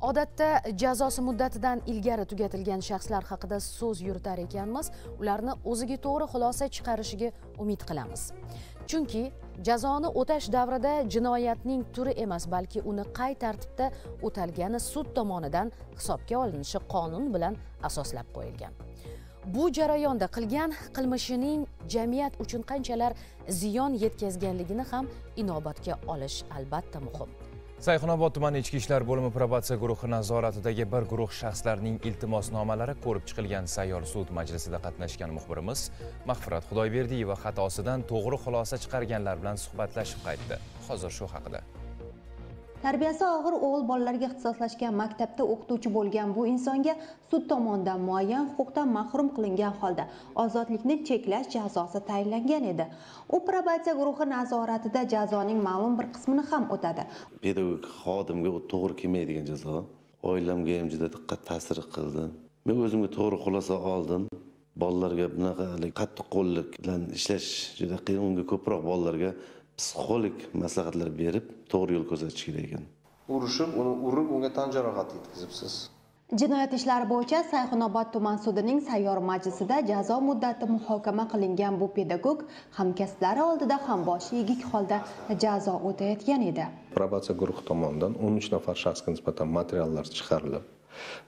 Odatda jazosi muddatidan ilgari tugatilgan shaxslar haqida so'z yuritar ekanmiz, ularni o'ziga to'g'ri xulosa chiqarishiga umid qilamiz. Chunki jazoni o'tash davrida jinoyatning turi emas, balki uni qay tartibda o'talgani sud tomonidan hisobga olinishi qonun bilan asoslab qo'yilgan. Bu jarayonda qilgan qilmishining jamiyat uchun qanchalar ziyon yetkazganligini ham inobatga olish albatta muhim. Sayxunobod tumani Ichki ishlar bo'limi probatsiya guruhi nazoratidagi bir guruh shaxslarning iltimosnomalari ko'rib chiqilgan sayyor sud majlisida qatnashgan muxbirimiz Mag'firat Xudoyberdiyeva xatosidan to'g'ri xulosa chiqarganlar bilan suhbatlashib qaytdi. Hozir shu haqida. Tarbiyasi og'ir o'g'il bolalarga ixtisoslashgan maktabda o'qituvchi bo'lgan bu insonga sud tomonidan muayyan huquqdan mahrum qilingan holda ozodlikni cheklash jazosi tayinlangan edi. U probatsiya guruhi nazoratida jazoning ma'lum bir qismini ham o'tadi. Pedagogik xodimga to'g'ri kelmaydigan jazo, oilamga ham juda ta'sir qildi. Men o'zimga to'g'ri xulosa oldim. Bolalarga bunaqa qattiq qo'llik bilan ishlash juda qiyin, unga ko'proq bolalarga psixologik maslahatlar berib, to'g'ri yo'l ko'rsatish kerak ekan. Uni urib, unga tan jarohati yetkazibsiz. Jinoyat ishlari bo'yicha Sayxunobod tuman sudining sayyor majlisida jazo muddati muhokama qilingan bu pedagog hamkasblari oldida ham boshi egik holda jazo o'tayotgan edi. Probatsiya guruhi tomonidan 13 nafar shaxsga nisbatan materiallar chiqarilib,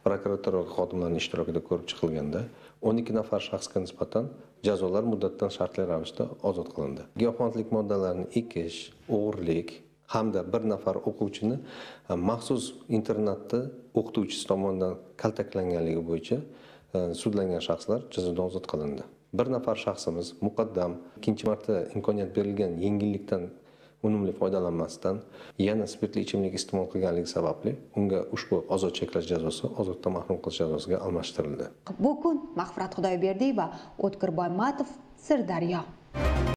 prokuratura xodimlarining ishtirokida ko'rib chiqilganda 12 nafar shaxsga nisbatan jazolar muddatidan shartli ravishda ozod qilindi. Giyohvandlik moddalarini ekish, o'g'irlik hamda bir nafar o'quvchini maxsus internatda o'qituvchisi tomonidan kaltaklanganligi bo'yicha sudlangan shaxslar jazodan ozod qilindi. Bir nafar shaxsimiz muqaddam ikkinchi marta imkoniyat berilgan yengillikdan unumli foydalanmasdan yana spirtli ichimlik iste'mol qilganligi sababli unga ushbu ozod cheklash jazosi ozoddan mahrum qilish jazosiga almashtirildi. Bu kun Mag'firat Xudoyberdiyeva, O'tkir Boymatov, Sirdaryo.